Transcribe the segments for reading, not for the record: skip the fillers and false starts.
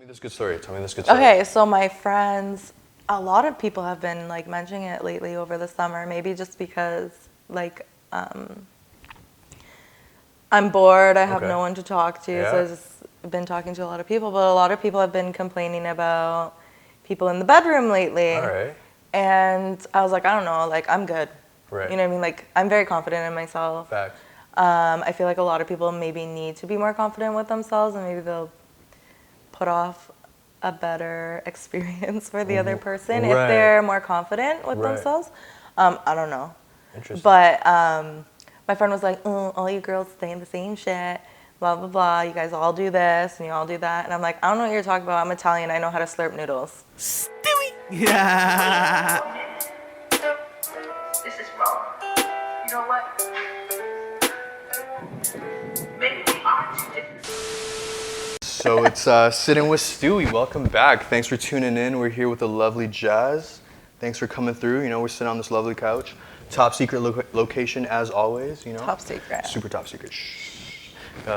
me this good story. Tell me this good story. Okay, so my friends, a lot of people have been like mentioning it lately over the summer. Maybe just because like I'm bored. I have no one to talk to, so I've just been talking to a lot of people. But a lot of people have been complaining about people in the bedroom lately. All right. And I was like, I don't know, like I'm good. Right. You know what I mean? Like I'm very confident in myself. Facts. I feel like a lot of people maybe need to be more confident with themselves, and maybe they'll put off a better experience for the other person if they're more confident with themselves. I don't know. Interesting. But my friend was like, all you girls saying the same shit, blah, blah, blah. You guys all do this and you all do that. And I'm like, I don't know what you're talking about. I'm Italian. I know how to slurp noodles. Stoo-ie! Yeah. This is wrong. You know what? Maybe we are too different. So it's Sitting with Stoo-ie. Welcome back. Thanks for tuning in. We're here with the lovely Jazz. Thanks for coming through. You know, we're sitting on this lovely couch. Top secret location as always, you know. Top secret. Super top secret.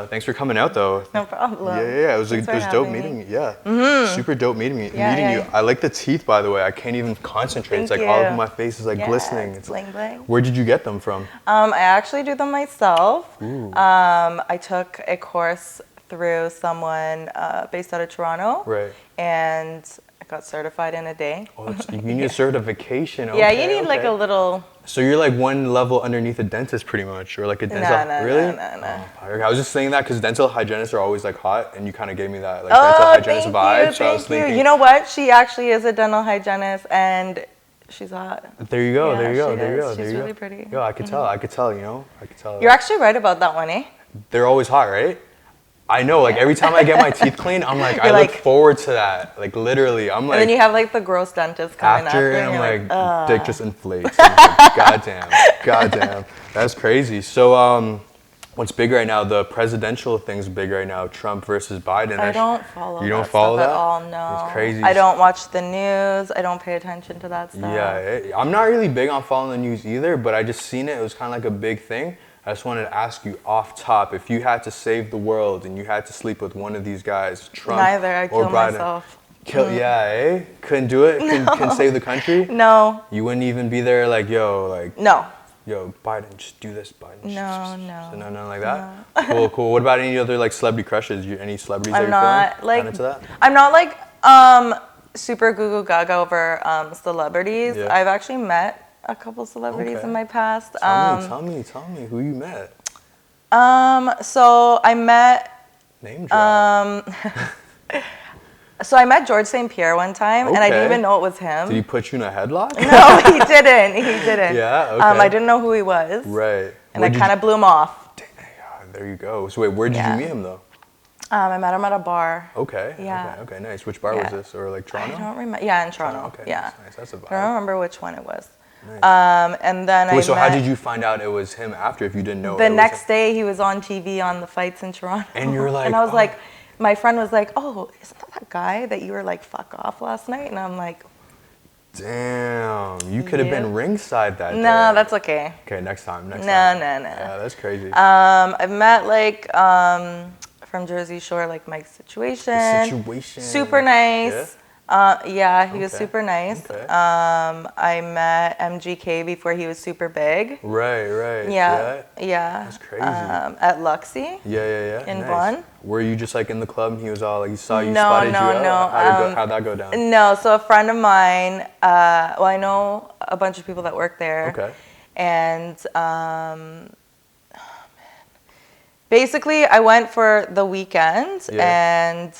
Thanks for coming out though. No problem. Yeah. It was dope meeting you. Yeah. Super dope meeting you. I like the teeth, by the way. I can't even concentrate. It's like all over my face is like glistening. It's bling bling. Where did you get them from? I actually do them myself. Ooh. I took a course through someone based out of Toronto. Right. And I got certified in a day. Oh, you need a certification. Yeah, you need like a little. So you're like one level underneath a dentist, pretty much, or like a dental. No, really? No. Oh, I was just saying that because dental hygienists are always like hot, and you kind of gave me that like dental hygienist vibe. So I was thinking, you know what? She actually is a dental hygienist, and she's hot. There you go. Yeah, there you go. She's really pretty. Yo, I could tell. I could tell. You know, I could tell. You're actually right about that one, eh? They're always hot, right? I know, like every time I get my teeth cleaned, I'm like, I look forward to that. Like literally, I'm like. And then you have like the gross dentist coming after, and I'm like, dick just inflates. I'm like, goddamn, that's crazy. So, what's big right now? The presidential thing's big right now. Trump versus Biden. I don't follow. You don't follow that at all? No. It's crazy. I don't watch the news. I don't pay attention to that stuff. Yeah, I'm not really big on following the news either, but I just seen it. It was kind of like a big thing. I just wanted to ask you off top, if you had to save the world and you had to sleep with one of these guys, Trump I or kill Biden. myself. Yeah, eh? Couldn't do it? Couldn't save the country? No. You wouldn't even be there like, yo, like... No. Yo, Biden, just do this, Biden. No. So nothing like that? No. Cool. What about any other like celebrity crushes? Any celebrities that you're feeling? Not into that? I'm not like super goo gaga over celebrities. Yeah. I've actually met a couple celebrities in my past. Tell me who you met. So I met. Name drop. So I met George St. Pierre one time, and I didn't even know it was him. Did he put you in a headlock? No, he didn't. Yeah, okay. I didn't know who he was. Right. And I kind of blew him off. Dang, there you go. So wait, where did you meet him though? I met him at a bar. Okay. Yeah. Okay, nice. Which bar was this? Or like Toronto? I don't remember. Yeah, in Toronto. Okay. Yeah. Nice. That's a vibe. I don't remember which one it was. Nice. And then so how did you find out it was him after if you didn't know? The next day he was on TV on the fights in Toronto. And you were like, and I was like, my friend was like, oh, isn't that guy that you were like fuck off last night? And I'm like, damn, you could have been ringside that day. No, that's okay. Okay, next time. No. Yeah, that's crazy. I've met like from Jersey Shore, like Mike's Situation. Super nice. He was super nice. Okay. I met MGK before he was super big. Right. Yeah. That's crazy. At Luxy. Yeah. In nice. Vaughan. Were you just like in the club and he was all like, he saw you, No. spotted you out? How'd that go down? No, so a friend of mine, I know a bunch of people that work there. Okay. And basically I went for the weekend and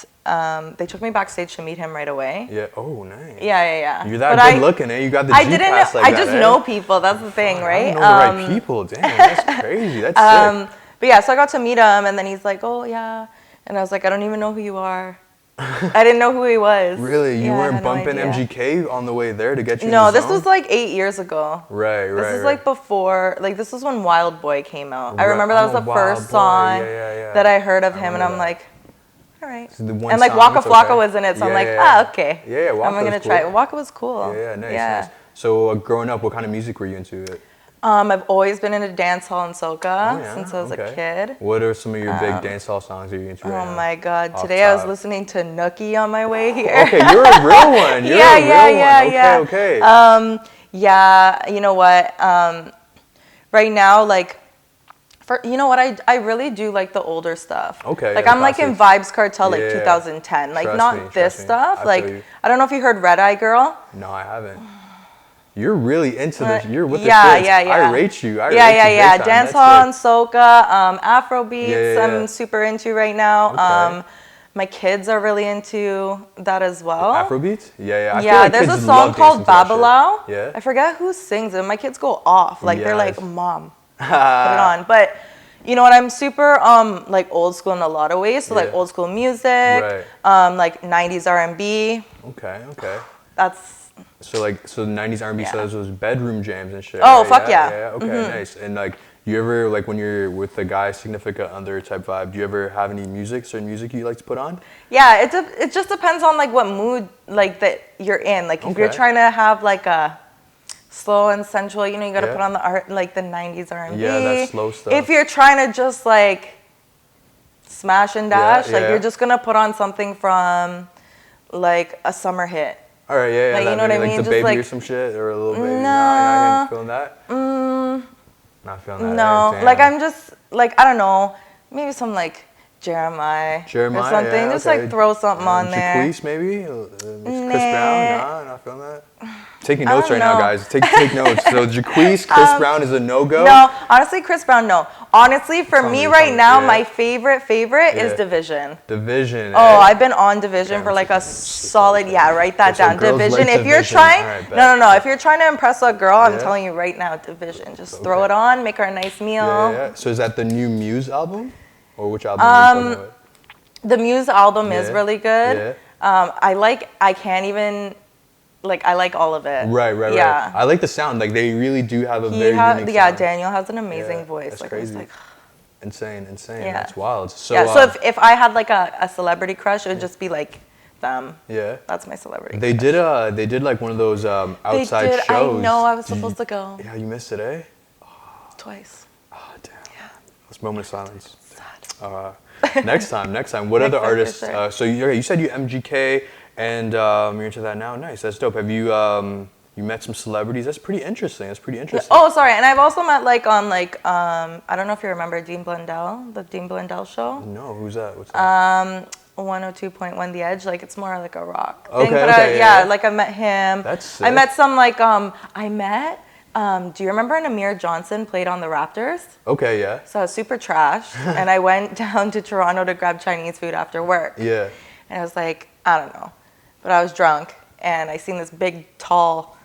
they took me backstage to meet him right away. Yeah. Oh, nice. Yeah. You're that good looking, eh? You got the G pass like I that, just know people. That's the thing, right? I don't know the right people. Damn, that's crazy. That's sick. But yeah, so I got to meet him, and then he's like, "Oh yeah," and I was like, "I don't even know who you are." I didn't know who he was. Really? You weren't bumping MGK on the way there to get you? No, this was like 8 years ago. Right. This is like before. Like this was when Wild Boy came out. I remember that was the first song that I heard of him, and I'm like, all right. So and like Waka Flocka was in it, so I'm like, okay. Yeah, I'm gonna try it. Waka was cool. Yeah, nice. So growing up, what kind of music were you into? I've always been in a dance hall in soca Oh, yeah? since I was a Okay. kid. What are some of your big dance hall songs that you're into right Oh now? my God! Off Today I was top. listening to Nookie on my way here. Okay, you're a real one. You're Yeah, a real yeah, one. yeah, Okay, yeah. okay. Yeah, you know what? Right now, like, you know what? I really do like the older stuff. Okay, Like yeah, I'm like in classics. Vibes Cartel, like Yeah. 2010. Like Trust not me, this trust me. stuff. I Like feel you. I don't know if you heard Red Eye Girl. No, I haven't. You're really into this. You're with the Yeah, shits. yeah, yeah. I rate you. I Yeah, rate yeah, you yeah. big time. Dance That's hall and sick. soca, Afro beats. Yeah, yeah, yeah. I'm super into right now. Okay. My kids are really into that as well. Afrobeats? Yeah, yeah. I feel Yeah, like there's a kids song love called dancing to that shit. Babalao. Yeah. I forget who sings it. My kids go off. Like they're like, Yes. Mom, put it on. But you know what? I'm super like old school in a lot of ways. So like Yeah. old school music, Right. like 90s R&B. Okay, okay. That's So the 90s R&B Yeah. says those bedroom jams and shit. Oh, right? fuck yeah. Yeah, okay, nice. And like, you ever, like when you're with a guy, significant other type vibe, do you ever have any certain music you like to put on? yeah. It just depends on like what mood like that you're in. Like if you're Okay. trying to have like a slow and sensual, you know, you gotta Yeah. put on the art like the 90s R&B. Yeah, that slow stuff. If you're trying to just like smash and dash, like yeah. you're just gonna put on something from like a summer hit. All right, yeah, yeah. Like, you that know what maybe, I mean? Like the Just, baby or like- some shit, or a little baby. No. No, you're feeling that? Not feeling that. No, Damn. like I'm just like I don't know, maybe some like Jeremiah or something. yeah, Just okay. like throw something on there. Jacquees, maybe? Chris Nah. Brown? Nah, not feeling that. Taking notes don't right now, know. guys. Take notes. So Jacquees, Chris Brown is a no-go? No, honestly, Chris Brown, no. Honestly, for Tell me me, right tell me, now, yeah. my favorite is Yeah. Division. Division. Oh, eh? I've been on Division Okay, for I'm like a super solid, yeah, write that So down. girls Division. like If you're Division. trying, All right, bet. no. If you're trying to impress a girl, I'm Yeah. telling you right now, Division. Just throw Okay. it on, make her a nice meal. Yeah, yeah, yeah. So is that the new Muse album? Or which album are you talking about? The Muse album is Yeah, really good. yeah. I can't even, like, I like all of it. Right. Yeah. I like the sound. Like they really do have a very unique yeah, sound. Daniel has an amazing Yeah, voice. that's Like, I was crazy. like, Insane. Yeah. That's wild. So, yeah. So if I had like a celebrity crush, it would just be like them. yeah. That's my celebrity. They did like one of those outside they did. shows. I know. I was Did you- supposed to go Yeah, you missed it, eh? twice. Oh, damn. Yeah. Let's moment of silence. Sad. Next time. What Next other time for artists? sure. So you said you MGK and you're into that now. Nice. That's dope. Have you you met some celebrities? That's pretty interesting. Oh, sorry. And I've also met like on like I don't know if you remember Dean Blundell, the Dean Blundell show. No, who's that? What's that? 102.1 The Edge, like it's more like a rock Okay, thing. But okay, yeah, yeah. like I met him. That's I sick. met some like do you remember Amir Johnson played on the Raptors? Okay, yeah. So I was super trash, and I went down to Toronto to grab Chinese food after work. Yeah. And I was like, I don't know, but I was drunk, and I seen this big, tall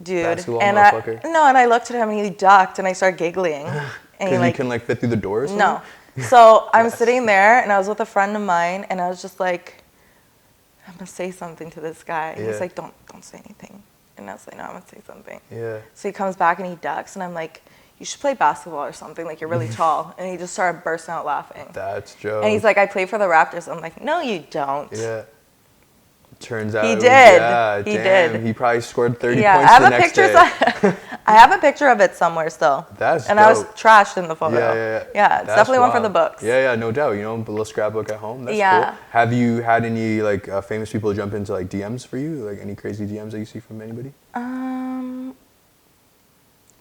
dude, Basketball and motherfucker? and I looked at him, and he ducked, and I started giggling, and he Because like, you can like fit through the door or something? no. So I'm sitting there, and I was with a friend of mine, and I was just like, I'm gonna say something to this guy. And Yeah. he's like, don't say anything. And I was like, no, I'm gonna say something. Yeah. So he comes back and he ducks, and I'm like, you should play basketball or something. Like you're really tall. And he just started bursting out laughing. That's Joe. And he's like, I play for the Raptors. I'm like, no, you don't. Yeah. Turns out He it was- did. Yeah, He damn, did. He probably scored 30 Yeah, I points have the a next picture. day. I have a picture of it somewhere still. That's And I was dope. trashed in the photo. Yeah. Yeah, it's That's definitely one for wild. the books. Yeah, no doubt. You know, a little scrapbook at home. That's Yeah. cool. Have you had any like famous people jump into like DMs for you? Like any crazy DMs that you see from anybody?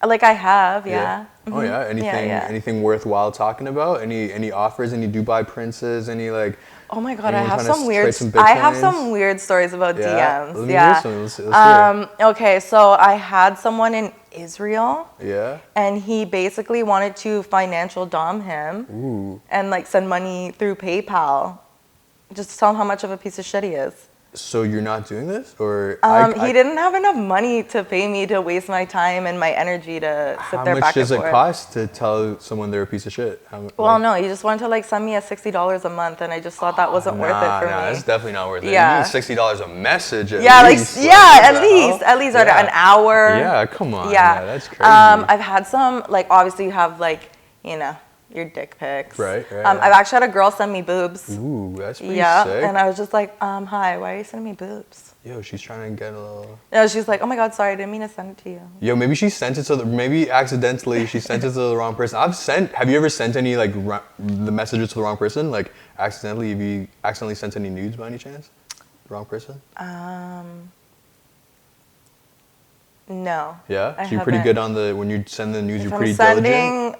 Like I have, yeah. Oh yeah. Anything worthwhile talking about? Any offers? Any Dubai princes? Any like? Oh my god, I anyone have trying to some weird. trade some I have Bitcoins? some weird stories about Yeah. DMs. Let me Yeah. hear some. Let's hear it. Okay, so I had someone in Israel, Yeah. and he basically wanted to financial dom him Ooh. and like send money through PayPal, just to tell him how much of a piece of shit he is. So you're not doing this, or He didn't have enough money to pay me to waste my time and my energy to sit How there much back does and it forth. cost to tell someone they're a piece of shit? Well, no, he just wanted to like send me a $60 a month, and I just thought that wasn't worth it for me. That's definitely not worth it. Yeah. You need $60 a message. At Yeah, least. like yeah, what the hell? at least or Yeah. an hour. Yeah, come on. Yeah, That's crazy. I've had some like obviously you have like your dick pics. Right. I've actually had a girl send me boobs. Ooh, that's pretty Yeah, sick. and I was just like, hi, why are you sending me boobs? Yo, she's trying to get a little... No, she's like, oh my God, sorry, I didn't mean to send it to you. Yo, maybe she sent it to maybe accidentally she sent it to the wrong person. Have you ever sent any, like, the messages to the wrong person? Like, accidentally, have you accidentally sent any nudes by any chance? The wrong person? No. Yeah? So you're pretty good on when you send the nudes, If you're I'm pretty sending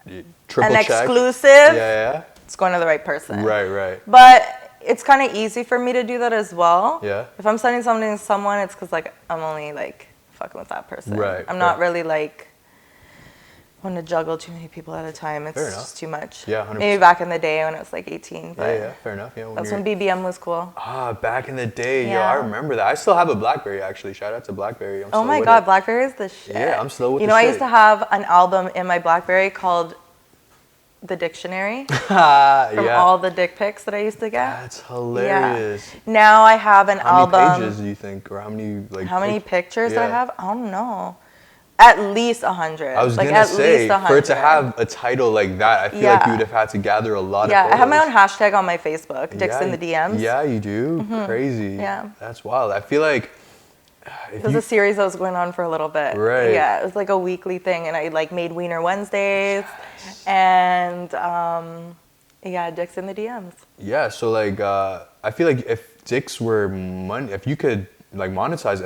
diligent? Triple an check? exclusive, Yeah. it's going to the right person. Right. But it's kind of easy for me to do that as well. Yeah. If I'm sending something to someone, it's because, like, I'm only, like, fucking with that person. Right. I'm not really, like, want to juggle too many people at a time. It's Fair enough. just too much. Yeah, 100%. Maybe back in the day when I was, like, 18. But Yeah, fair enough. Yeah, that's when BBM was cool. Back in the day, yo, Yeah. I remember that. I still have a BlackBerry, actually. Shout out to BlackBerry. I'm Oh still my with God, it. BlackBerry is the shit. Yeah, I'm still with You the know, I shit. used to have an album in my BlackBerry called The Dictionary from Yeah. all the dick pics that I used to get. That's hilarious. Yeah. Now I have an How album. many pages do you think, or how many Pictures Yeah. I have? I don't know. At least 100. I was like, gonna at say, least 100. for it to have a title like that, I feel like Yeah. you would have had to gather a lot of Yeah, photos. I have my own hashtag on my Facebook, Dicks Yeah, in the DMs. Yeah, you do. Crazy. Yeah. That's wild. I feel like It was a series that was going on for a little bit. Right. Yeah, it was like a weekly thing, and I like made Wiener Wednesdays, and yeah, Dicks in the DMs. Yeah, so like I feel like if dicks were money, if you could like monetize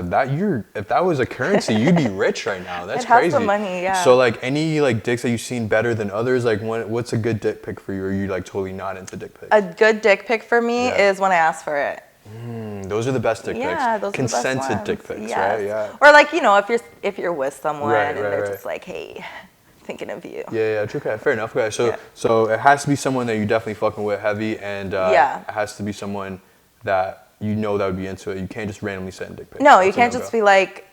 if that was a currency, you'd be rich right now. That's It has crazy. the money, yeah. So like any like dicks that you've seen better than others, like what's a good dick pic for you? Or are you like totally not into dick pics? A good dick pic for me Yeah. is when I ask for it. Those are the best dick Yeah, pics. those Consented are the best dick ones. pics, Yes. right? Yeah. Or like, you know, if you're with someone Right, and right, they're right. just like, hey, thinking of you. Yeah, true. Okay, fair enough. Okay, so Yeah. so it has to be someone that you definitely fucking with heavy, and Yeah. it has to be someone that you know that would be into it. You can't just randomly send dick pics. No, you That's a can't no-go. just be like,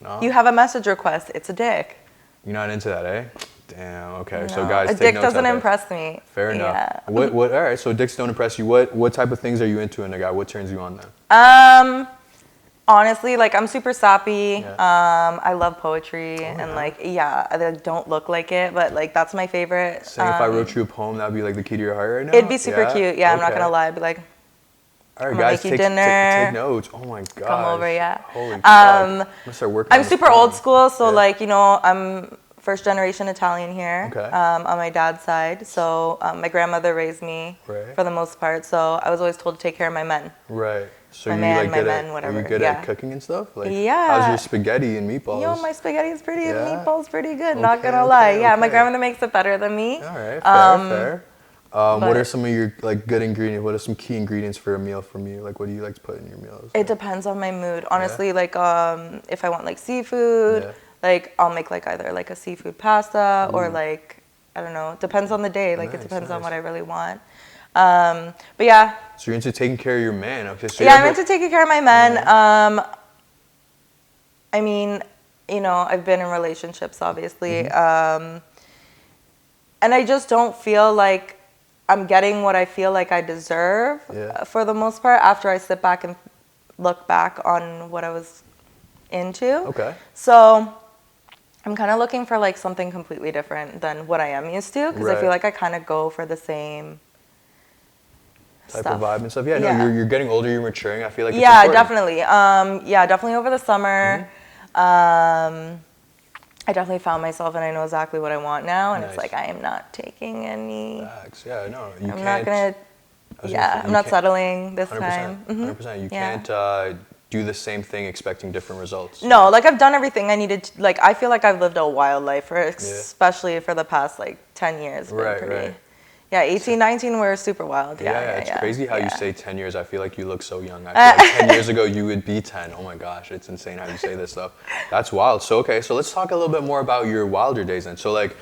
No? you have a message request, it's a dick. You're not into that, eh? Damn. Okay, so No, guys, a take dick notes out doesn't there. impress me. Fair enough. Yeah. What? All right. So dicks don't impress you. What type of things are you into in a guy? What turns you on then? Honestly, like I'm super sappy. Yeah. I love poetry and yeah. like I don't look like it, but like that's my favorite. Saying if I wrote you a poem, that'd be like the key to your heart right now. It'd be super cute. Yeah, I'm not Okay. gonna lie. I'd be like, All right, I'm gonna guys, make you take dinner. notes. Oh my god. come over, yeah. Holy fuck. I'm gonna start working. I'm on this super poem. old school, so Yeah. like, you know, I'm first generation Italian here. Okay. On my dad's side. So my grandmother raised me Right. for the most part. So I was always told to take care of my men. Right. So My you man, like my good men, at, whatever, Are you good yeah. at cooking and stuff? Like, Yeah. How's your spaghetti and meatballs? Yo, my spaghetti is pretty and Yeah? meatballs pretty good. Not Okay, gonna lie. okay, Yeah, my okay. grandmother makes it better than me. All right. Fair. What but- are some of your like good ingredients? What are some key ingredients for a meal from you? Like, what do you like to put in your meals? It depends on my mood. Honestly, like if I want like seafood, Yeah. like I'll make like either like a seafood pasta or like I don't know. Depends on the day. Like Nice, it depends on nice. what I really want. But yeah, So you're into taking care of your man. Okay. So yeah, I'm into taking care of my men. I mean, you know, I've been in relationships, obviously, Mm-hmm. and I just don't feel like I'm getting what I feel like I deserve Yeah. for the most part after I sit back and look back on what I was into. Okay. So I'm kind of looking for like something completely different than what I am used to because I Right. feel like I kind of go for the same Type stuff. of vibe and stuff. Yeah. No, Yeah. you're getting older. You're maturing. I feel like. It's Yeah, important. definitely. Yeah, definitely over the summer. I definitely found myself, and I know exactly what I want now. And Nice. it's like I am not taking any. Facts. Yeah. No. You I'm can't. not gonna. I was gonna say, Yeah, you I'm not can't- settling this 100%. time. Mhm. 100%. You Yeah. can't do the same thing expecting different results. No, like I've done everything I needed. Like I feel like I've lived a wild life, especially for the past like 10 years. been Right, pretty- right. Yeah, 18, 19 were super wild. Yeah, Yeah, it's crazy how you yeah. say 10 years. I feel like you look so young. I feel like 10 years ago you would be 10. Oh my gosh, it's insane how you say this stuff. That's wild. So, okay, so let's talk a little bit more about your wilder days then. So, like,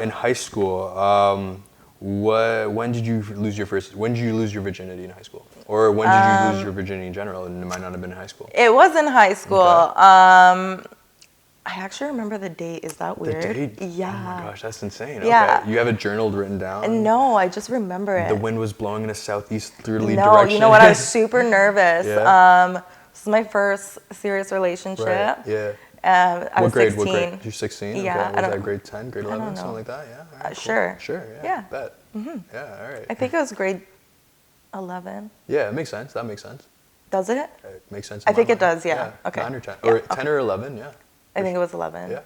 in high school, when did you lose your virginity in high school? Or when did you lose your virginity in general? And it might not have been in high school. It was in high school. Okay. I actually remember the date. Is that The weird? date? Yeah. Oh my gosh, that's insane. Yeah. Okay. You have it journaled written down? No, I just remember it. The wind was blowing in a southeasterly No, direction. you know what? I was super nervous. Yeah. This is my first serious relationship. Right, yeah. I was 16. What grade? You're 16? Yeah. Okay. Was that grade 10, grade 11, something know. like that? Yeah. All right, cool. Sure. Sure, Yeah. Bet. Yeah, all right. I think it was grade 11. Yeah, it makes sense. That makes sense. Does it? It makes sense. I in think my it mind. does, yeah. Okay. 9 or 10. Yeah, Or 10 or 11, yeah. I think it was 11. Yeah.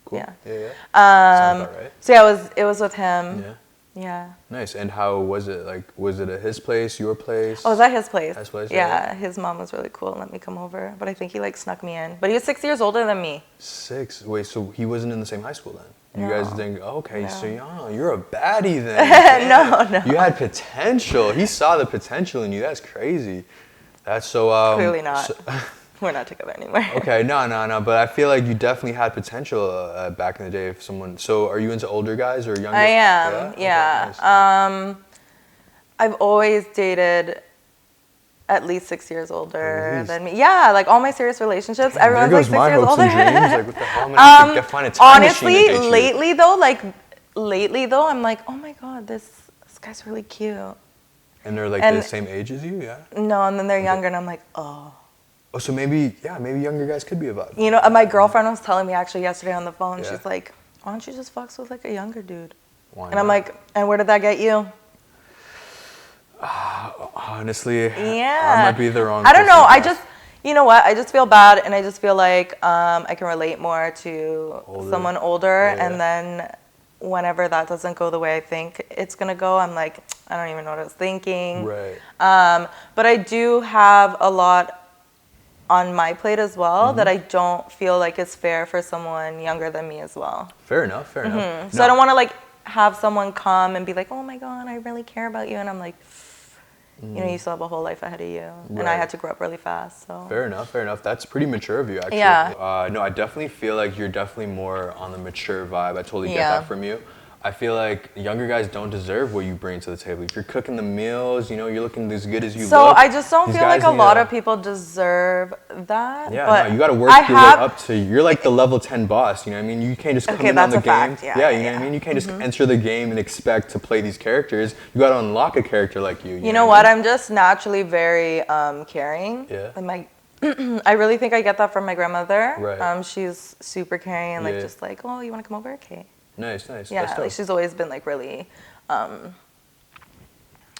Cool. Yeah. Yeah. Sounds about right. So yeah, it was with him. Yeah. Yeah. Nice. And how was it? Like, was it at his place, your place? Oh, was at his place? His place, Yeah. His mom was really cool and let me come over. But I think he like snuck me in. But he was 6 years older than me. 6? Wait, so he wasn't in the same high school then? You No. guys didn't, okay, No. so you're a baddie then. No. You had potential. He saw the potential in you. That's crazy. That's so, Clearly not. We're not together anymore. Okay, no, but I feel like you definitely had potential back in the day if someone, so are you into older guys or younger? I am, yeah. Okay, nice. I've always dated at least 6 years older than me. Yeah, like all my serious relationships, everyone's like 6 my years hopes older. and dreams. Like, what the hell? I'm gonna have to find a time machine to Honestly, date you. lately though, I'm like, oh my god, this guy's really cute. And they're like And- the same age as you, yeah? No, and then they're younger, and I'm like, oh. Oh, so maybe younger guys could be a vibe. You know, my girlfriend was telling me actually yesterday on the phone, Yeah. she's like, why don't you just fuck with like a younger dude? Why And I'm not? like, and where did that get you? Honestly, Yeah. I might be the wrong I don't know. person to ask. You know what? I just feel bad, and I just feel like I can relate more to someone older, Yeah. and then whenever that doesn't go the way I think it's gonna go, I'm like, I don't even know what I was thinking. Right. But I do have a lot on my plate as well Mm-hmm. that I don't feel like is fair for someone younger than me as well. Fair enough, fair enough. So I don't want to like have someone come and be like, oh my god, I really care about you, and I'm like, you know, you still have a whole life ahead of you, and I Right. had to grow up really fast. So Fair enough. That's pretty mature of you, actually. Yeah. No, I definitely feel like you're definitely more on the mature vibe. I totally get Yeah. that from you. I feel like younger guys don't deserve what you bring to the table. If you're cooking the meals, you know, you're looking as good as you So look. I just don't these feel like guys a need lot to- of people deserve that. Yeah, but no, you got to work I your have, way up to. You're like the level 10 boss. You know what I mean? You can't just come Okay, in on that's the a game. fact, yeah, you know yeah. what I mean? You can't just enter the game and expect to play these characters. You got to unlock a character like you. You know what? I'm just naturally very caring. Yeah. And I really think I get that from my grandmother. Right. She's super caring and like Yeah. just like, oh, you want to come over? Okay. Nice. Yeah, That's like dope. she's always been like really.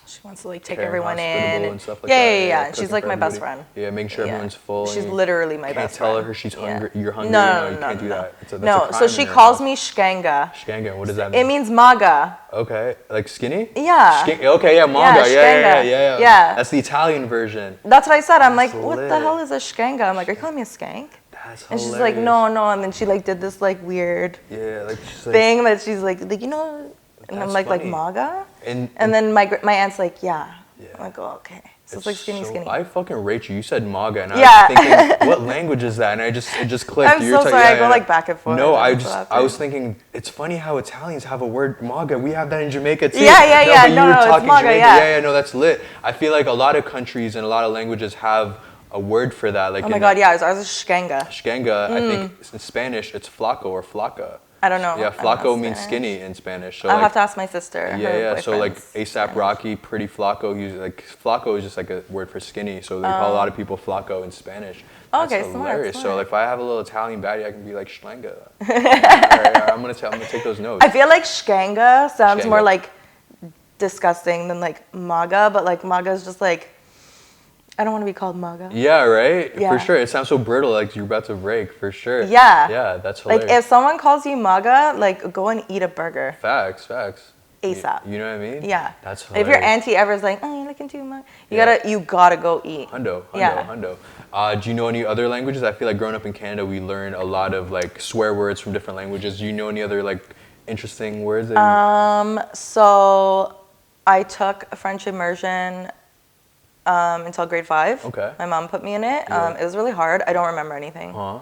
She wants to like take Caring, everyone hospitable in. and stuff like yeah, that. yeah, yeah. And cooking she's like for my best everybody. friend. Yeah, making sure Yeah. everyone's full. She's and literally my you best can't tell friend. her she's Yeah. hungry. You're hungry. No, you no, know, you no, can't do no. that. That's a No, crime so she in her calls book. me Shkanga. Shkanga. What does that It mean? means maga. Okay, like skinny. Yeah. Okay, yeah, manga. Yeah, Yeah. Yeah. That's the Italian version. That's what I said. I'm That's like, what the lit. hell is a Shkanga? I'm like, are you calling me a skank? That's And hilarious. she's like, no, no. And then she like did this like weird Yeah, like she's like. thing that she's like, you know, and I'm That's like funny. maga. And And then my aunt's like, yeah. Yeah. I'm like, oh, okay. So it's like skinny, skinny. I fucking rate you. You said maga, and Yeah. I was thinking, what language is that? And it just clicked. I'm so sorry, I go, like, back and forth. No, I'm so happy. I was thinking, it's funny how Italians have a word maga. We have that in Jamaica too. Yeah, yeah, yeah. But you No, were no, it's talking maga, Jamaican. yeah. Yeah, no, that's lit. I feel like a lot of countries and a lot of languages have a word for that. Like Oh my god, yeah, ours is Shkanga. Shkanga. I think in Spanish it's flaco or flaca. I don't know. Yeah, I'm not flaco means Spanish. skinny in Spanish. So I'll like, have to ask my sister. yeah, her yeah. So like boyfriend's ASAP Spanish. Rocky, pretty flaco. Like flaco is just like a word for skinny. So they call a lot of people flaco in Spanish. That's Okay, smart, hilarious. So smart. like if I have a little Italian baddie, I can be like Shlenga. All right, I'm gonna take those notes. I feel like Shkanga sounds Shkanga. more like disgusting than like maga, but like maga is just like, I don't want to be called maga. Yeah, right. Yeah. For sure. It sounds so brittle, like you're about to break. For sure. Yeah. Yeah, that's Like hilarious. if someone calls you maga, like go and eat a burger Facts. ASAP. You know what I mean? Yeah. That's If hilarious. your auntie ever's like, oh, you're looking too much, Yeah. you gotta go eat. Hundo. Yeah. Do you know any other languages? I feel like growing up in Canada, we learn a lot of like swear words from different languages. Do you know any other like interesting words? That So I took a French immersion until grade 5. Okay. My mom put me in it. Yeah. It was really hard. I don't remember anything. Huh?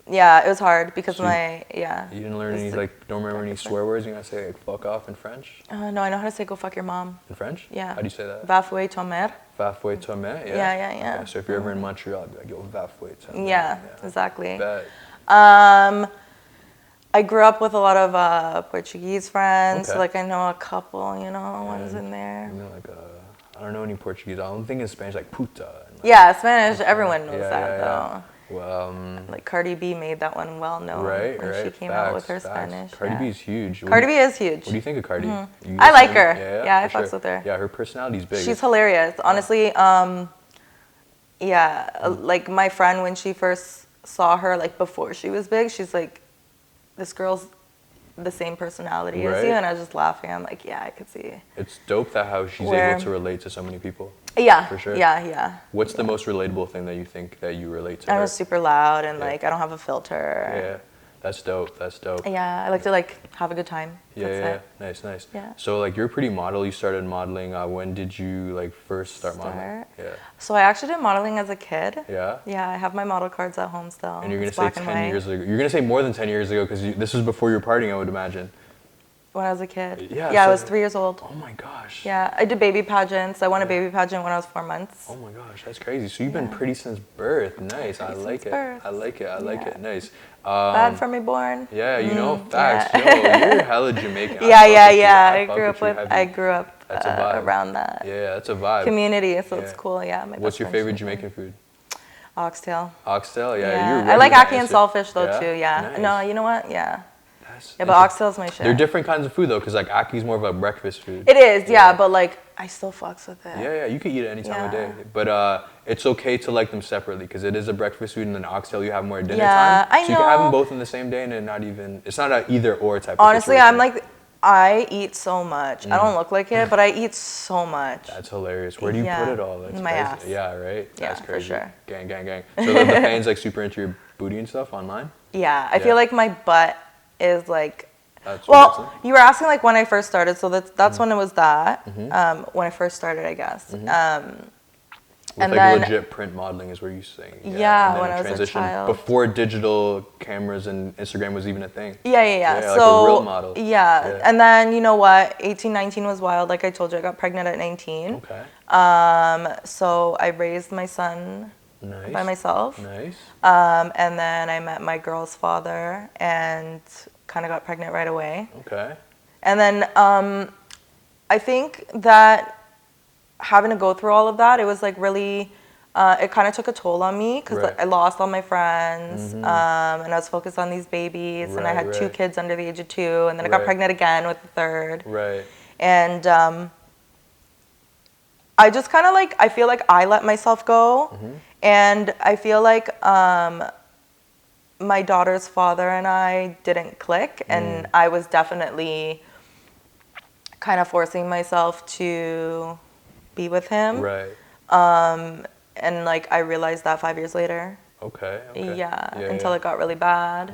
Yeah, it was hard because So yeah. You didn't learn any It's like don't remember any swear words? You gotta say like fuck off in French? No, I know how to say go fuck your mom. In French? Yeah. How do you say that? Va fouer ta mère. Va fouer ta mère? Yeah. Okay, so if you're ever in Montreal, I'd be like, yo, va fouer ta mère. Yeah, exactly. Bet. I grew up with a lot of Portuguese friends. Okay. Like I know a couple, ones in there. You know, like I don't know any Portuguese. I don't think in Spanish like puta. And, like, Yeah, Spanish. Everyone knows that yeah. though. Like Cardi B made that one well known when she came out with her Spanish. Cardi B is huge. Cardi B is huge. What do you think of Cardi? I like her. Yeah, I fucks with her. Yeah, her personality's big. She's hilarious. Honestly, like my friend, when she first saw her, like before she was big, she's like, this girl's the same personality as you, and I was just laughing. I'm like, yeah, I could see. It's dope that how she's able to relate to so many people. Yeah, for sure. Yeah. What's the most relatable thing that you think that you relate to? I'm just super loud and like I don't have a filter. Yeah, that's dope. That's dope. Yeah, I like to like have a good time. Yeah. Nice. Yeah. So like you're a pretty model. You started modeling. When did you like first start modeling? Yeah. So I actually did modeling as a kid. Yeah. Yeah, I have my model cards at home still. And you're gonna say 10 years ago. You're gonna say more than 10 years ago because this was before you were partying, I would imagine. When I was a kid. Yeah. Yeah, I was 3 years old. Oh my gosh. Yeah, I did baby pageants. I won a baby pageant when I was 4 months. Oh my gosh, that's crazy. So you've been pretty since birth. Nice. I like it. I like it. Nice. Bad for me born. Yeah, you know, facts. Yo, you're hella Jamaican. I grew up around that. Yeah, that's a vibe. Community, so it's cool. Yeah. What's your favorite Jamaican food? Oxtail. Oxtail, yeah. I like ackee and saltfish though too. Yeah. Nice. No, you know what? Yeah. Yeah, but oxtail's my shit. They're different kinds of food though, because like aki's more of a breakfast food. It is, yeah, but like I still fucks with it. Yeah, you can eat it any time of day. But it's okay to like them separately because it is a breakfast food and then oxtail you have more at dinner time. I know. So you can have them both in the same day and then it's not an either or type Honestly, of situation. I'm like, I eat so much. I don't look like it, but I eat so much. That's hilarious. Where do you put it all? That's my crazy. ass. Yeah, right? That's crazy. For sure. Gang. So the fans like super into your booty and stuff online? Yeah, I feel like my butt is like, you were asking like when I first started, so that's when it was that. When I first started, I guess. And like then legit print modeling is where you saying. Yeah, when I was a child. Before digital cameras and Instagram was even a thing. Yeah. Like so a real model. Yeah, and then you know what? 18, 19 was wild. Like I told you, I got pregnant at 19. Okay. So I raised my son by myself. Nice. And then I met my girl's father and kind of got pregnant right away. Okay. And then I think that having to go through all of that, it was like really, it kind of took a toll on me because I lost all my friends and I was focused on these babies and I had 2 kids under the age of 2 and then I got pregnant again with the 3rd. Right. And I just kind of like, I feel like I let myself go and I feel like my daughter's father and I didn't click and I was definitely kind of forcing myself to be with him. Right. And like I realized that 5 years later. Okay. Yeah, until it got really bad.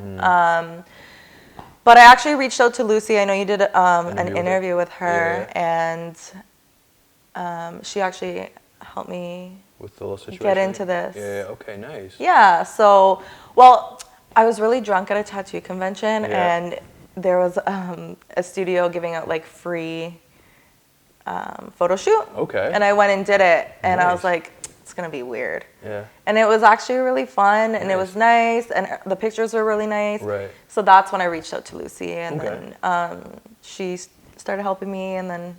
But I actually reached out to Lucy. I know you did an interview with her and she actually helped me with the little situation. Get into this. Yeah, okay, nice. Yeah, so, well, I was really drunk at a tattoo convention and there was a studio giving out like free photo shoot. Okay. And I went and did it and I was like, it's gonna be weird. Yeah. And it was actually really fun and it was nice and the pictures were really nice. Right. So that's when I reached out to Lucy and then she started helping me and then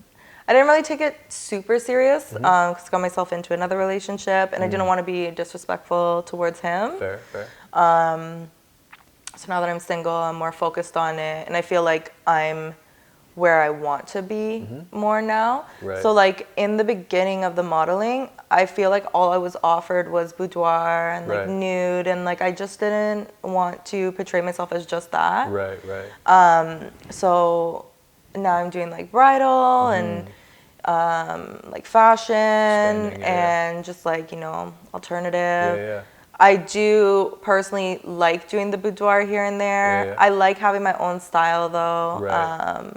I didn't really take it super serious because I got myself into another relationship and I didn't want to be disrespectful towards him. Fair. So now that I'm single, I'm more focused on it and I feel like I'm where I want to be more now. Right. So like in the beginning of the modeling, I feel like all I was offered was boudoir and like nude and like I just didn't want to portray myself as just that. Right. So now I'm doing like bridal and like fashion and just like, you know, alternative. Yeah. I do personally like doing the boudoir here and there. Yeah. I like having my own style though. Right.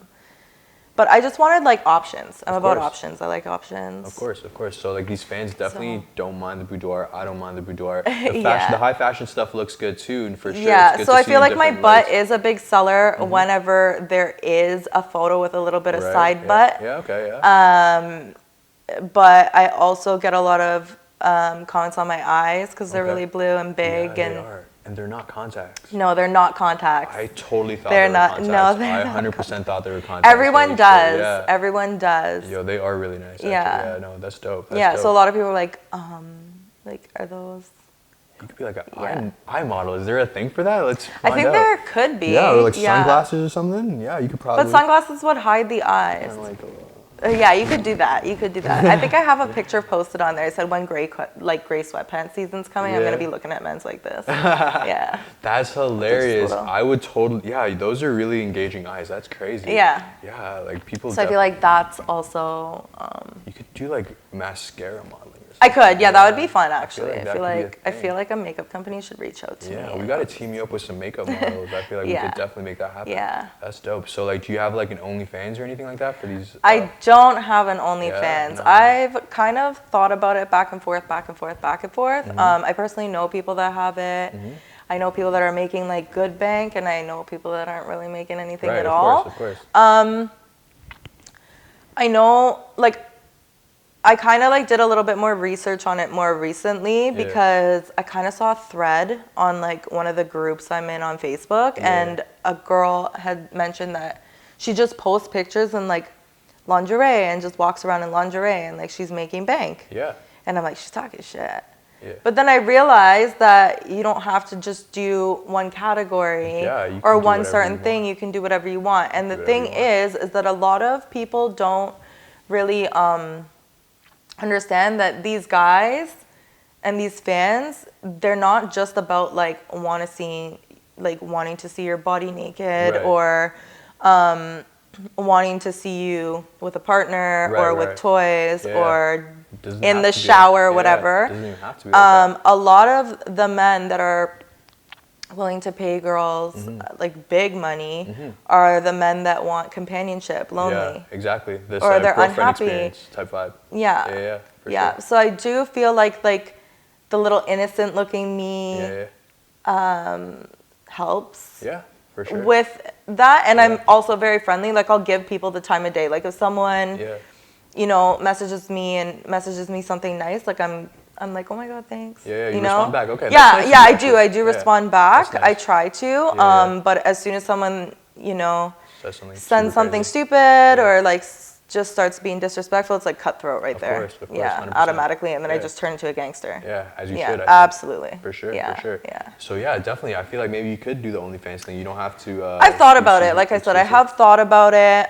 But I just wanted like options. I'm about options. I like options. Of course. So like these fans definitely don't mind the boudoir. I don't mind the boudoir. The high fashion stuff looks good too, and for sure. Yeah. It's good So to I see feel like my butt lights. is a big seller whenever there is a photo with a little bit of side butt. Yeah. Okay. But I also get a lot of comments on my eyes because they're really blue and big They are. And they're not contacts. No, they're not contacts. I totally thought they're they were not. contacts. No, they're I not 100% thought they were contacts. Everyone does. Yeah. Everyone does. Yo, they are really nice. Yeah. Yeah. No, that's dope. So a lot of people are like, are those you could be like an eye model. Is there a thing for that? Let's I find think out. there could be. Yeah, or like sunglasses or something. Yeah, you could probably. But sunglasses would hide the eyes. Kinda like Yeah, you could do that. You could do that. I think I have a picture posted on there. It said when gray sweatpants season's coming, I'm gonna be looking at men's like this. Yeah. That's hilarious. Little. I would totally. Yeah, those are really engaging eyes. That's crazy. Yeah. Yeah, like people. So I feel like that's also. You could do like mascara modeling. I could, yeah, that would be fun actually. I feel like a makeup company should reach out to me. Yeah, we gotta team you up with some makeup models. I feel like we could definitely make that happen. Yeah. That's dope. So like, do you have like an OnlyFans or anything like that for these? I don't have an OnlyFans. no. I've kind of thought about it back and forth. I personally know people that have it. I know people that are making like good bank, and I know people that aren't really making anything at all. Of course. I know, like, I kind of like did a little bit more research on it more recently because I kind of saw a thread on like one of the groups I'm in on Facebook, and a girl had mentioned that she just posts pictures in like lingerie and just walks around in lingerie and like she's making bank. Yeah. And I'm like, she's talking shit. Yeah. But then I realized that you don't have to just do one category or one certain thing. You can do whatever you want. And the thing is that a lot of people don't really understand that these guys and these fans, they're not just about like wanting to see your body naked or wanting to see you with a partner or with toys or in the shower or whatever. Doesn't even have to be like that. A lot of the men that are willing to pay girls like big money are the men that want companionship, lonely. Yeah, exactly. This or they're girlfriend unhappy experience type vibe. Yeah. For sure. So I do feel like the little innocent looking me helps. Yeah, for sure. With that, and I'm also very friendly. Like I'll give people the time of day. Like if someone you know, messages me something nice, like I'm like, oh my god, thanks. Yeah, you know? respond back. Okay. Yeah, that's nice I do respond back. Nice. I try to. But as soon as someone, you know, sends something stupid or like just starts being disrespectful, it's like cutthroat right there. Of course, yeah, 100%. automatically, and then I just turn into a gangster. Yeah, as you should. Absolutely. For sure. Yeah, for sure. yeah. So yeah, definitely. I feel like maybe you could do the OnlyFans thing. You don't have to. I've thought about it. Like I said, I have thought about it.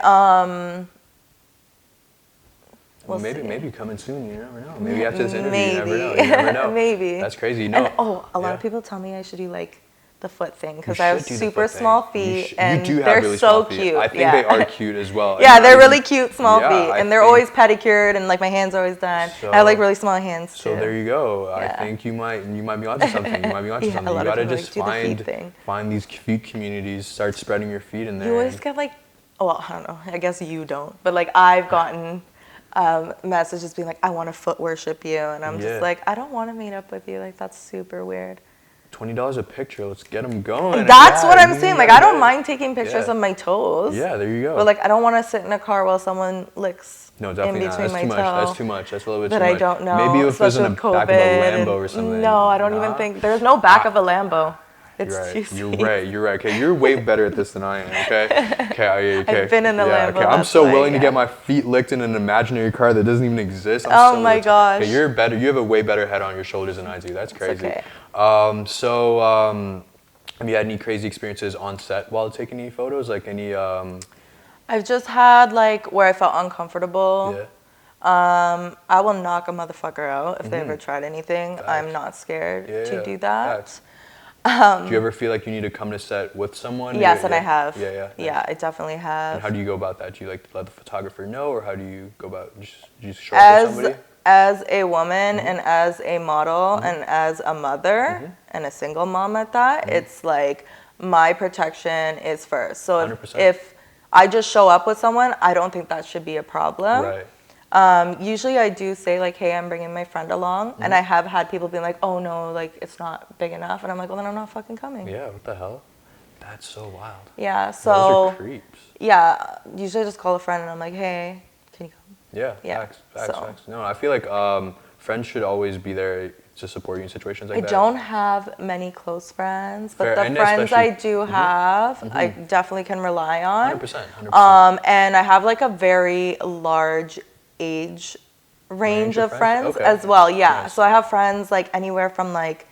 We'll maybe coming soon. You never know. Maybe after this interview, you never know. You never know. Maybe. That's crazy. You know. And, a lot of people tell me I should do like the foot thing because I have super small feet and you do have they're really so small feet. cute. I think they are cute as well. Yeah, they're really cute small feet, I and they're always pedicured, and like my hands are always done. I have like really small hands too. So there you go. I think you might be onto something. You might be onto something. You gotta just find these feet communities, start spreading your feet in there. You always get like, well, I don't know. I guess you don't, but like I've gotten messages being like, I want to foot worship you, and I'm just like, I don't want to meet up with you. Like that's super weird. $20 a picture. Let's get them going. That's what I'm saying. Like, I don't mind taking pictures of my toes. Yeah, there you go. But like, I don't want to sit in a car while someone licks in between my toe. That's too much. That's a little bit too much. But I don't know. Maybe if it was in the back of a Lambo or something. No, I don't even think there's no back of a Lambo. It's You're right. Okay, you're way better at this than I am. Okay. I've been in a Lambo. Okay, I'm so willing to get my feet licked in an imaginary car that doesn't even exist. Oh my gosh. Okay, you're better. You have a way better head on your shoulders than I do. That's crazy. Okay. Have you had any crazy experiences on set while taking any photos? Like any? I've just had like where I felt uncomfortable. Yeah. I will knock a motherfucker out if they ever tried anything. I'm not scared to do that. Do you ever feel like you need to come to set with someone? Yes, and I have. Yeah, I definitely have. And how do you go about that? Do you like let the photographer know, or how do you go about just show up with somebody? As a woman and as a model and as a mother and a single mom at that, it's like my protection is first. So 100%. if I just show up with someone, I don't think that should be a problem. Right. Usually I do say like, hey, I'm bringing my friend along. And I have had people being like, oh no, like it's not big enough. And I'm like, well then I'm not fucking coming. Yeah, what the hell? That's so wild. Yeah, so. Those are creeps. Yeah, usually I just call a friend and I'm like, hey, can you come? Yeah, facts. No, I feel like friends should always be there to support you in situations like that. I don't have many close friends, but Fair. the friends I do have, I definitely can rely on. 100%. And I have like a very large age range of friends Okay. as well. Yeah. Nice. So I have friends like anywhere from like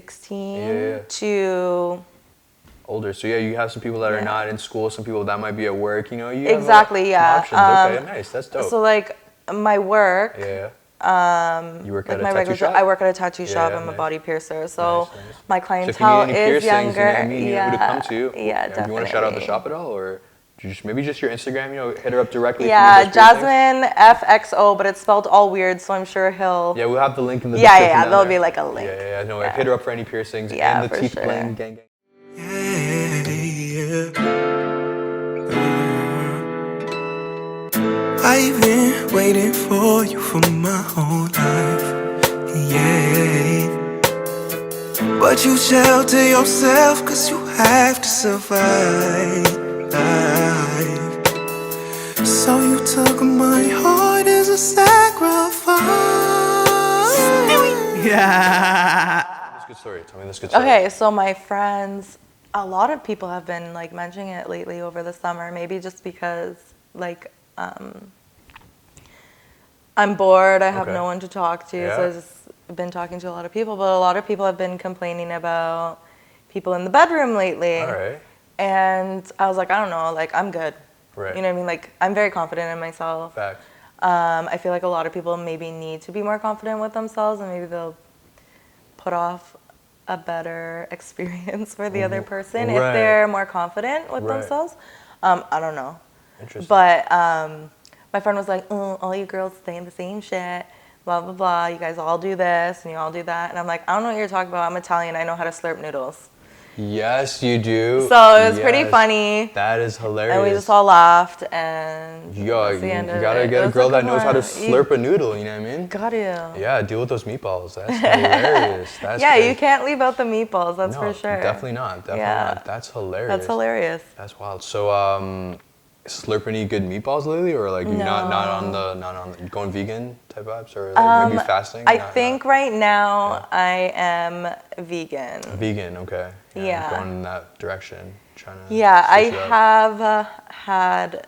16 to older. So yeah, you have some people that are not in school, some people that might be at work, you know, you exactly, have some options. Okay, nice, that's dope. So like my work, you work like at a my tattoo regular shop? job, I work at a tattoo shop. I'm a nice. body piercer, so Nice. my So clientele if you need any is piercings, younger. you know what I mean? You know who to come to. Yeah, Do you want to shout out the shop at all, or maybe just your Instagram? You know, hit her up directly. Yeah, if you need those Jasmine F.04, but it's spelled all weird, so I'm sure he'll. Yeah, we'll have the link in the description. Yeah. down There'll there. be like a link. Yeah. No, hit her up for any piercings Yeah, and the for teeth sure. bling gang. I've been waiting for you for my whole life, yeah. But you shelter yourself cause you have to survive. So you took my heart as a sacrifice. Yeah. That's a good story. Tell me this good story. Okay, so my friends, a lot of people have been like mentioning it lately over the summer, maybe just because like I'm bored, I have no one to talk to, so I've just been talking to a lot of people, but a lot of people have been complaining about people in the bedroom lately. All right. And I was like, I don't know, like I'm good. Right. You know what I mean? Like I'm very confident in myself. Facts. I feel like a lot of people maybe need to be more confident with themselves, and maybe they'll put off a better experience for the other person if they're more confident with themselves. I don't know. Interesting. But my friend was like, oh, all you girls saying the same shit, blah, blah, blah. You guys all do this and you all do that. And I'm like, I don't know what you're talking about. I'm Italian. I know how to slurp noodles. Yes, you do. So it was pretty funny. That is hilarious. And we just all laughed. And Yo, that's the end you of gotta it. get It a was girl like, that knows how to come on, slurp a noodle, you know what I mean? Got to. Yeah, deal with those meatballs. That's hilarious. That's Yeah, crazy. you can't leave out the meatballs, that's No, for sure. definitely not. Definitely not. That's hilarious. That's hilarious. That's wild. So, slurp any good meatballs lately, or like not on the going vegan type vibes, or like maybe fasting? I think right now I am vegan. Vegan, okay. Yeah. Going in that direction, trying to. Yeah, I switch it up. have had.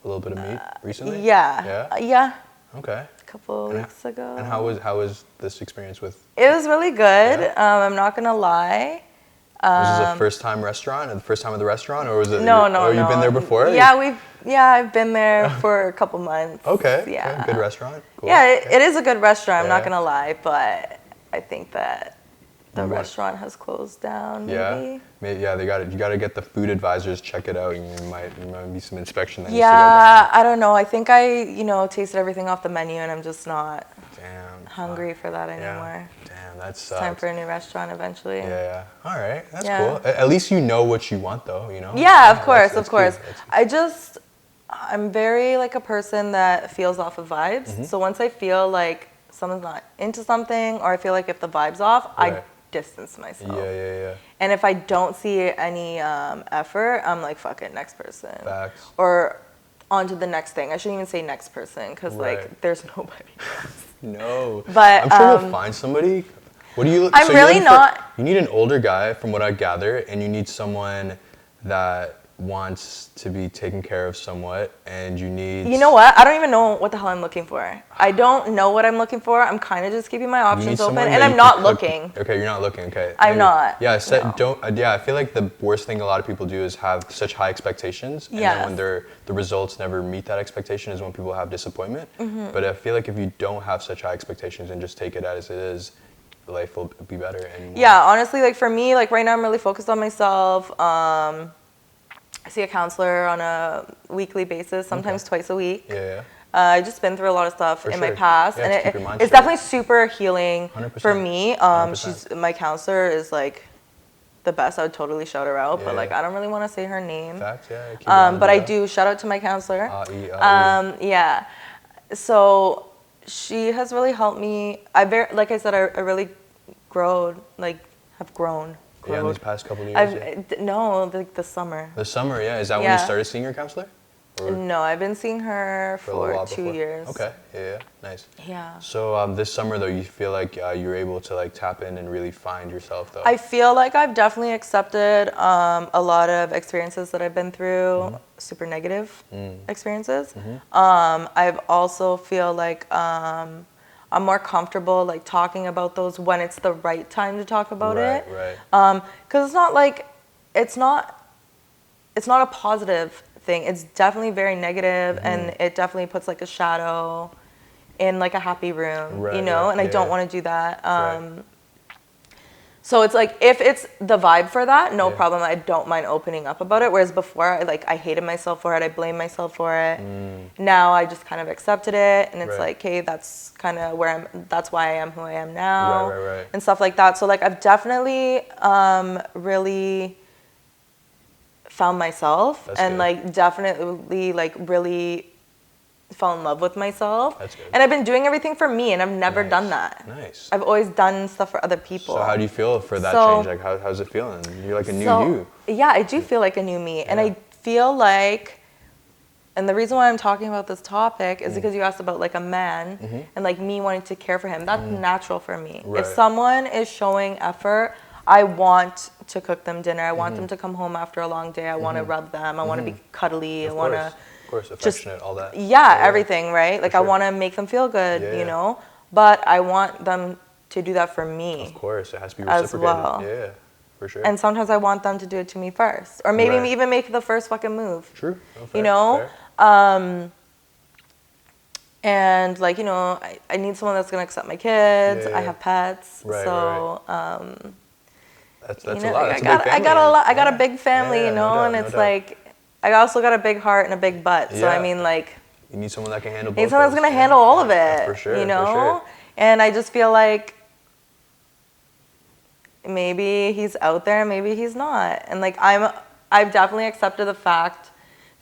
A little bit of meat recently. Yeah. Yeah. Okay. A couple weeks ago. And how was this experience with? It was really good. I'm not gonna lie. Was this a first time restaurant, or the first time at the restaurant, or was it? No. Or you've been there before? Yeah, I've been there for a couple months. Okay. Yeah. Okay. Good restaurant. Cool. Yeah, it is a good restaurant. I'm not Yeah. gonna lie, but I think that the restaurant has closed down. Maybe. Yeah. You gotta get the food advisors check it out. And there might be some inspection that Yeah, I don't know. I think I tasted everything off the menu, and I'm just not hungry for that anymore. Damn, that It's sucks. time for a new restaurant eventually. Yeah. All right, that's Yeah. cool. At least you know what you want, though. You know. Yeah, of course, that's of course. key. I'm very like a person that feels off of vibes. Mm-hmm. So once I feel like someone's not into something, or I feel like if the vibe's off, I distance myself. Yeah. And if I don't see any effort, I'm like, fuck it, next person. Facts. Or on to the next thing. I shouldn't even say next person, because like there's nobody else. No. But I'm sure you'll find somebody. What do you? I'm really not. You need an older guy, from what I gather, and you need someone that wants to be taken care of somewhat, and you need. You know what? I don't even know what the hell I'm looking for. I don't know what I'm looking for. I'm kind of just keeping my options open, and I'm not looking. Okay, you're not looking. Okay. I'm not. Yeah, I feel like the worst thing a lot of people do is have such high expectations, and then when the results never meet that expectation is when people have disappointment. Mm-hmm. But I feel like if you don't have such high expectations and just take it as it is, life will be better. And yeah, honestly, like for me, like right now I'm really focused on myself. I see a counselor on a weekly basis, sometimes twice a week. Yeah. I've just been through a lot of stuff in my past, and keep your mind it's straight. definitely super healing 100%. for me. 100%. My counselor is like the best. I would totally shout her out, but Yeah. like I don't really want to say her name. Facts, yeah. Keep it on But I the- do shout out to my counselor. E. Yeah. So she has really helped me. Like I said, I really have grown. Yeah, in these past couple of years. No, like the summer. The summer, yeah. Is that when you started seeing your counselor? Or No, I've been seeing her a little while for 2 before? years. Okay, yeah, nice. Yeah. So this summer though, you feel like you're able to like tap in and really find yourself though? I feel like I've definitely accepted a lot of experiences that I've been through, super negative experiences. I've also feel like I'm I'm more comfortable like talking about those when it's the right time to talk about it. Right. Because it's not like it's not a positive thing. It's definitely very negative, and it definitely puts like a shadow in like a happy room, Right, you know. right, And I yeah, don't yeah. want to do that. Right. So it's like if it's the vibe for that, no Yeah. problem. I don't mind opening up about it. Whereas before, I hated myself for it. I blamed myself for it. Now I just kind of accepted it, and it's Right. like, hey, that's kind of where I'm. That's why I am who I am now, Right. and stuff like that. So like I've definitely really found myself, That's and good. like definitely like really fell in love with myself. That's good. And I've been doing everything for me, and I've never Nice. done that. Nice. I've always done stuff for other people. So how do you feel for that So- change? Like how's it feeling? You're like a new So, you. yeah, I do feel like a new me. And Yeah. I feel like, and the reason why I'm talking about this topic is because you asked about like a man and like me wanting to care for him. That's natural for me. Right. If someone is showing effort, I want to cook them dinner. I want them to come home after a long day. I want to rub them. I want to be cuddly. I want to, Of course, affectionate, all that. yeah, everything, right? Like I sure. want to make them feel good, Yeah, you yeah. know? But I want them to do that for me. Of course, it has to be As reciprocated. well. Yeah, for sure. And sometimes I want them to do it to me first. Or maybe Right. even make the first fucking move. True. No, fair, You know? fair. And like, you know, I need someone that's gonna accept my kids. Yeah, I yeah. have pets. Right, so That's you a know, lot. like, That's a big family. I got a lot, I got a Yeah. big family, Yeah, you know, no doubt, and no it's doubt. like I also got a big heart and a big butt. So I Yeah. mean like You need someone that can handle both. I need someone that's those. gonna Yeah. handle all of Yeah, it. for sure. You know? For sure. And I just feel like maybe he's out there, maybe he's not. And like I've definitely accepted the fact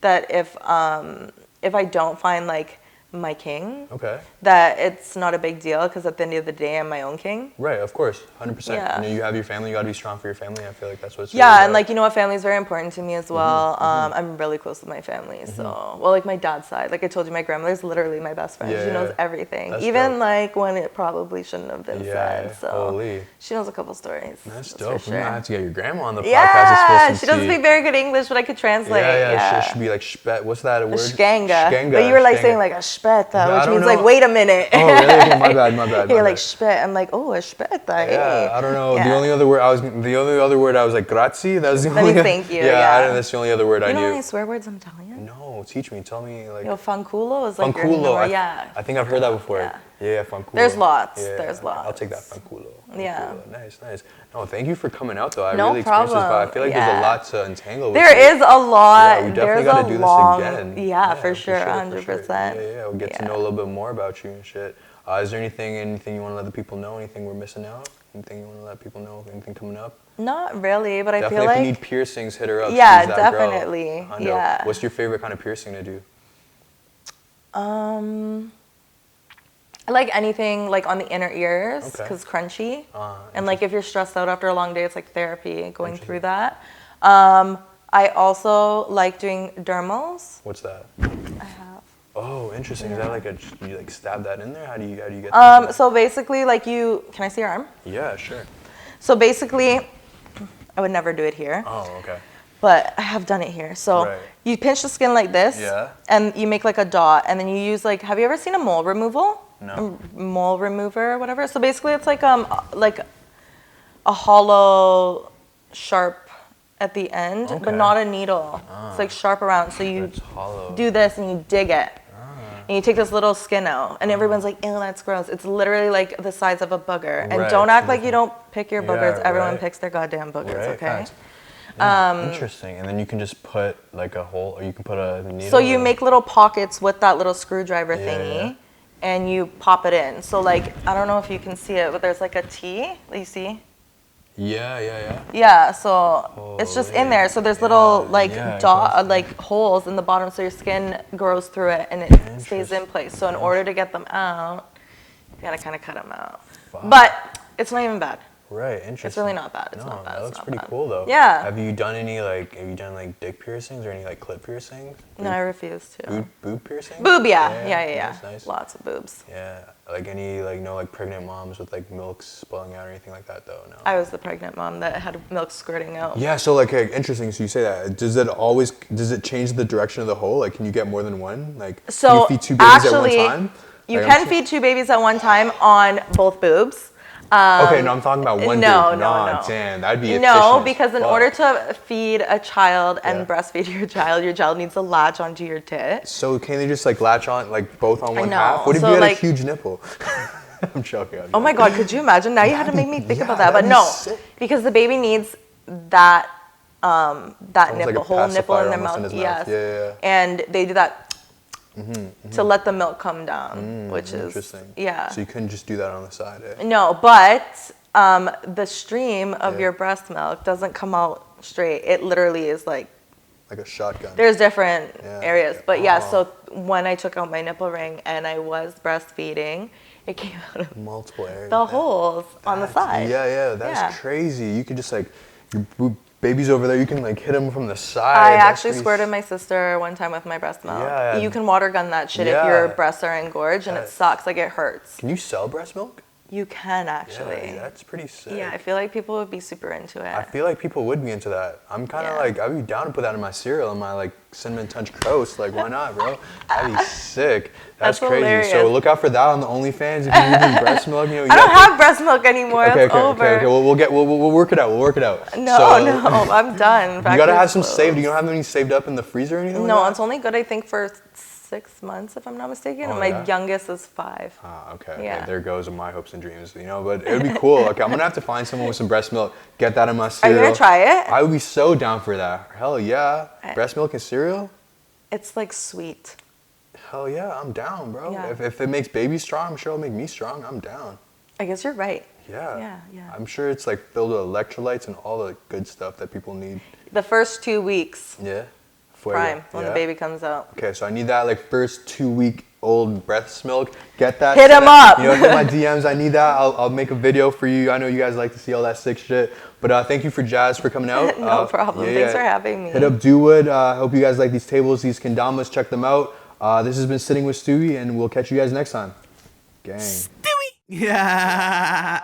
that if I don't find like my king, Okay. that it's not a big deal because at the end of the day I'm my own king. Right. Of course. 100%. Yeah. You know, you have your family. You got to be strong for your family. I feel like that's what it's Yeah, really and about. like, you know what, family is very important to me as well. I'm really close with my family, so well, like my dad's side, like I told you, my grandmother's literally my best friend. Yeah, She knows yeah. everything, That's even dope. like when it probably shouldn't have been Yeah, said. So holy. she knows a couple stories. That's for dope. sure. We might have to get your grandma on the podcast. Yeah, to she doesn't speak very good English, but I could translate. Yeah. She should be like spet. What's that word? Shkanga. Shkanga. But you were like Shkanga. saying like a shpeta, I which don't means like know. wait a minute. Oh really? My bad. You're my like bad. shpet. I'm like, oh, a shpeta. Yeah, I don't know. Yeah. The only other word I was like grazie. That was the That only. means thank you, Yeah, yeah. that's the only other word I You know knew. any swear words in Italian? No, teach me. Tell me like. You know, fanculo is like your Fanculo. yeah. I think I've heard that before. Yeah. Yeah, fanculo. There's lots. Yeah, There's I'll lots. take that fanculo. Yeah. Fanculo. Nice. No, thank you for coming out though. I No really experienced this, but I problem. feel like there's a Yeah. lot to entangle with There you. is a lot. Yeah, we definitely There's gotta a do long, this again. Yeah, for sure, for 100%. Yeah, we'll get to Yeah. know a little bit more about you and shit. Is there anything you want to let the people know? Anything we're missing out? Anything you want to let people know? Anything coming up? Not really, but I Definitely, feel if like you need piercings, hit her up. Yeah, She's that girl. definitely. Hundo. Yeah. What's your favorite kind of piercing to do? I like anything like on the inner ears Okay. because crunchy. Ah, And like if you're stressed out after a long day, it's like therapy going through that. I also like doing dermals. What's that? I have. Oh, interesting. Is that like you like stab that in there? How do you get that? So basically, like can I see your arm? Yeah, sure. So basically, I would never do it here, Oh, okay. but I have done it here. So Right. you pinch the skin like this, Yeah. and you make like a dot, and then you use like, have you ever seen a mole removal? No. A mole remover or whatever. So basically, it's like a hollow, sharp at the end, but Okay. not a needle. It's like sharp around. So you It's hollow. do this and you dig it. And you take this little skin out, and everyone's like, ew, that's gross. It's literally like the size of a booger. And Right. don't act like you don't pick your boogers. Yeah, Everyone right. picks their goddamn boogers, Right, okay? facts. Yeah, interesting. And then you can just put like a hole, or you can put a needle. So you or- make little pockets with that little screwdriver Yeah, thingy, yeah. and you pop it in. So like, I don't know if you can see it, but there's like a T, you see? Yeah. Yeah, so it's just in there. So there's little Yeah, like yeah, it dot, goes- like holes in the bottom, so your skin grows through it and it stays in place. So in order to get them out, you gotta kind of cut them out. Fuck. But it's not even bad. Right, interesting. It's really not bad. It's No, not bad. that It's looks not pretty bad. cool though. Yeah. Have you done like dick piercings or any like clit piercings? No, I refuse to. Boob piercing? Boob, yeah. Nice. Lots of boobs. Yeah, like any like pregnant moms with like milk spilling out or anything like that though. No. I was the pregnant mom that had milk squirting out. Yeah, so like interesting. So you say that. Does it change the direction of the hole? Like, can you get more than one? Like, So, can you feed two babies actually- at one time? You Like, can feed 2 babies at one time on both boobs. Okay, no, I'm talking about one no, dude. no, Nah, no. damn, that'd be efficient No, as because in fuck. order to feed a child and Yeah. breastfeed your child needs to latch onto your tit. So can they just like latch on like both on one know. half? What if So, you had like- a huge nipple? I'm joking. Oh my God, could you imagine? Now you had to make me think about that. But that'd be no, sick. because the baby needs that Almost nipple, like a whole nipple in pacifier their almost mouth. in his mouth. Yes. Yeah. And they do that to let the milk come down, which is Interesting. yeah. So you couldn't just do that on the side, eh? No, but the stream of Yeah. your breast milk doesn't come out straight. It literally is like Like a shotgun. there's different Yeah. areas, but yeah. Oh. So when I took out my nipple ring and I was breastfeeding, it came out of Multiple areas. the holes on the side. Yeah, that's Yeah. crazy. You could just like, your baby's over there, you can like hit them from the side. I That's actually pretty squirted my sister one time with my breast milk. Yeah. You can water gun that shit if Yeah. your breasts are engorged, and it sucks. Like it hurts. Can you sell breast milk? You can actually. Yeah, that's pretty sick. Yeah, I feel like people would be super into it. I feel like people would be into that. I'm kind of Yeah. like, I'd be down to put that in my cereal and my like cinnamon touch roast. Like, why not, bro? That'd be sick. That's That's crazy. hilarious. So look out for that on the OnlyFans if you're using breast milk. You know, you I don't got- have breast milk anymore. Okay, It's okay, over. okay. We'll work it out. We'll work it out. No, So, no, I'm done. You gotta have some Factory's saved. You closed. don't have any saved up in the freezer or anything? No, like it's only good I think for 6 months if I'm not mistaken. Oh, and my yeah? youngest is 5. Okay. Yeah. There goes my hopes and dreams. You know, but it would be cool. Okay, I'm gonna have to find someone with some breast milk. Get that in my Are cereal. you gonna try it? I would be so down for that. Hell yeah. Breast milk and cereal. It's like sweet. Hell yeah, I'm down, bro. Yeah. If it makes babies strong, I'm sure it'll make me strong. I'm down. I guess you're right. Yeah. Yeah. I'm sure it's like filled with electrolytes and all the good stuff that people need. The first 2 weeks, Yeah. Fuego. prime, when the Yeah? baby comes out. Okay, so I need that like first 2-week-old breast milk. Get that. Hit 'em set up. You know, hit my DMs. I need that. I'll make a video for you. I know you guys like to see all that sick shit. But thank you for Jazz for coming out. No problem. Thanks for having me. Hit up Dowood. I hope you guys like these tables, these kendamas. Check them out. This has been Sitting with Stoo-ie, and we'll catch you guys next time. Gang. Yeah.